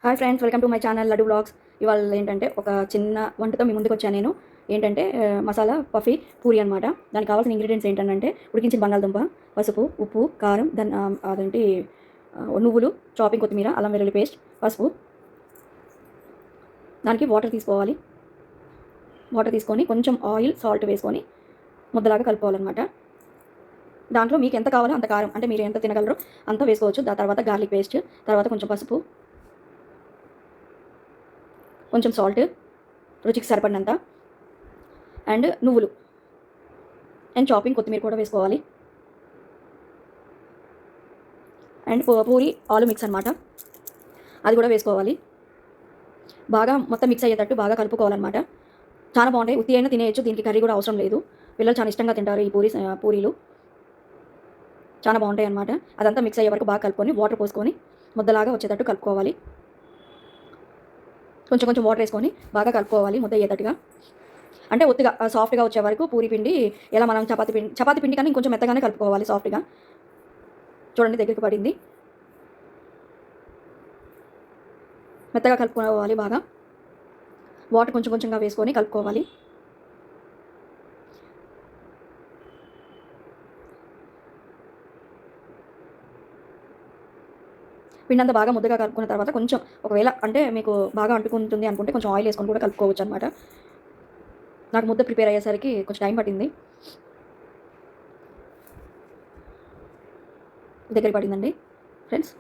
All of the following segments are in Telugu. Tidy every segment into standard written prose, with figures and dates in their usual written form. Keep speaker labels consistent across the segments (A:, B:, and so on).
A: Hi friends, welcome to my channel Laddu blogs. ఇవాళ ఏంటంటే ఒక చిన్న వంటతో మీ ముందుకు వచ్చాను నేను. ఏంటంటే మసాలా పఫీ పూరి అనమాట. దానికి కావాల్సిన ఇంగ్రీడియంట్స్ ఏంటంటే ఉడికించిన బంగాళదుంప, పసుపు, ఉప్పు, కారం, అదేంటి నువ్వులు, చాపింగ్ కొత్తిమీర, అల్లం వెల్లుల్లి పేస్ట్, పసుపు. దానికి వాటర్ తీసుకోవాలి. వాటర్ తీసుకొని కొంచెం ఆయిల్, సాల్ట్ వేసుకొని ముద్దలాగా కలుపుకోవాలన్నమాట. దాంట్లో మీకు ఎంత కావాలో అంత కారం, అంటే మీరు ఎంత తినగలరో అంత వేసుకోవచ్చు. దాని తర్వాత గార్లిక్ పేస్ట్, తర్వాత కొంచెం పసుపు, కొంచెం సాల్ట్, రుచికి సరిపడినంత, అండ్ నువ్వులు, అండ్ చాపింగ్ కొత్తిమీర కూడా వేసుకోవాలి. అండ్ పూరి ఆలు మిక్స్ అనమాట, అది కూడా వేసుకోవాలి. బాగా మొత్తం మిక్స్ అయ్యేటట్టు బాగా కలుపుకోవాలన్నమాట. చాలా బాగుంటాయి. ఉత్తి అయినా తినేయచ్చు, దీనికి కర్రీ కూడా అవసరం లేదు. పిల్లలు చాలా ఇష్టంగా తింటారు ఈ పూరీలు. చాలా బాగుంటాయి అన్నమాట. అదంతా మిక్స్ అయ్యే వరకు బాగా కలుపుకొని వాటర్ పోసుకొని ముద్దలాగా వచ్చేటట్టు కలుపుకోవాలి. కొంచెం కొంచెం వాటర్ వేసుకొని బాగా కలుపుకోవాలి ముద్ద అయ్యేటట్టుగా. అంటే ఒత్తిగా సాఫ్ట్గా వచ్చే వరకు పూరి పిండి ఎలా మనం చపాతీ పిండి కానీ ఇంకొంచెం మెత్తగానే కలుపుకోవాలి సాఫ్ట్గా. చూడండి, దగ్గరికి పడింది. మెత్తగా కలుపుకోవాలి. బాగా వాటర్ కొంచెం కొంచెంగా వేసుకొని కలుపుకోవాలి. పిండి అంతా బాగా ముద్దగా కలుపుకున్న తర్వాత కొంచెం ఒకవేళ అంటే మీకు బాగా అంటుకుంటుంది అనుకుంటే కొంచెం ఆయిల్ వేసుకొని కూడా కలుపుకోవచ్చు అనమాట. నాకు ముద్ద ప్రిపేర్ అయ్యేసరికి కొంచెం టైం పట్టింది. దగ్గర పడిందండి ఫ్రెండ్స్.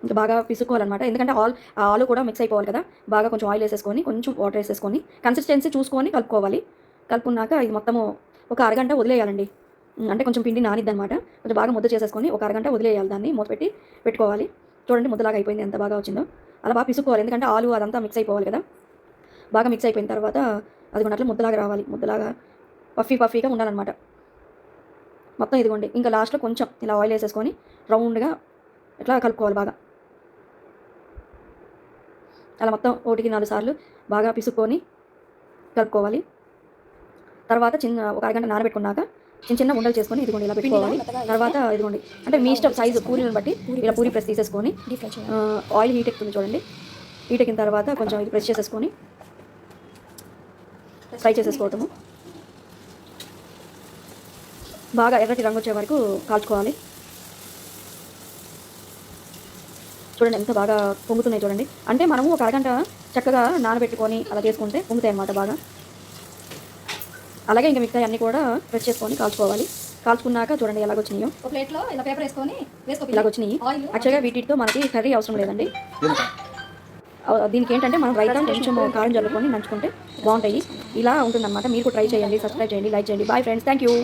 A: ఇంకా బాగా పిసుకోవాలన్నమాట, ఎందుకంటే ఆలు కూడా మిక్స్ అయిపోవాలి కదా. బాగా కొంచెం ఆయిల్ వేసేసుకొని కొంచెం వాటర్ వేసేసుకొని కన్సిస్టెన్సీ చూసుకొని కలుపుకోవాలి. కలుపుకున్నాక ఇది మొత్తము ఒక అరగంట వదిలేయాలండి. అంటే కొంచెం పిండి నానిద్ది అనమాట. కొంచెం బాగా ముద్ద చేసేసుకొని ఒక అరగంట వదిలేయాలి. దాన్ని మూత పెట్టుకోవాలి. చూడండి, ముద్దలాగా అయిపోయింది, ఎంత బాగా వచ్చిందో. అలా బాగా పిసుకోవాలి, ఎందుకంటే ఆలు అదంతా మిక్స్ అయిపోవాలి కదా. బాగా మిక్స్ అయిపోయిన తర్వాత అది అట్లా ముద్దలాగా రావాలి. ముద్దలాగా పఫీగా ఉండాలన్నమాట మొత్తం. ఇదిగోండి, ఇంకా లాస్ట్లో కొంచెం ఇలా ఆయిల్ వేసేసుకొని రౌండ్గా ఇట్లా కలుపుకోవాలి. బాగా అలా మొత్తం 1-4 సార్లు బాగా పిసుక్కొని కలుపుకోవాలి. తర్వాత ఒక అరగంట నానబెట్టుకున్నాక చిన్న ఉండలు చేసుకొని ఇదిగోండి ఇలా పెట్టుకోవాలి. తర్వాత ఇదిగోండి, అంటే మీ ఇష్టం సైజు పూరీలను బట్టి ఇలా పూరీ ప్రెస్ తీసేసుకొని ఆయిల్ హీట్ ఎక్కుతుంది చూడండి. హీట్ ఎక్కిన తర్వాత కొంచెం ఇది ప్రెస్ చేసేసుకొని ఫ్రై చేసేసుకోవటము. బాగా ఎర్రటి రంగు వచ్చే వరకు కాల్చుకోవాలి. చూడండి ఎంత బాగా పొంగుతున్నాయి చూడండి. అంటే మనము ఒక అరగంట చక్కగా నానబెట్టుకొని అలా చేసుకుంటే పొంగుతాయి అన్నమాట బాగా. అలాగే ఇంకా మిగతా అన్నీ కూడా ప్రెస్ చేసుకొని కాల్చుకోవాలి. కాల్చుకున్నాక చూడండి ఎలాగొచ్చినాయో. ఒక ప్లేట్లో ఇలా పేపర్ వేసుకొని ఇలాగొచ్చినాయి. యాక్చువల్గా వీటితో మనకి కర్రీ అవసరం లేదండి. దీనికి ఏంటంటే మనం రైతా కొంచెం కారం జల్లుకొని నంచుకుంటే బాగుంటాయి. ఇలా ఉంటుందన్నమాట. మీరు కూడా ట్రై చేయండి, సబ్స్క్రైబ్ చేయండి, లైక్ చేయండి. Bye friends, thank you.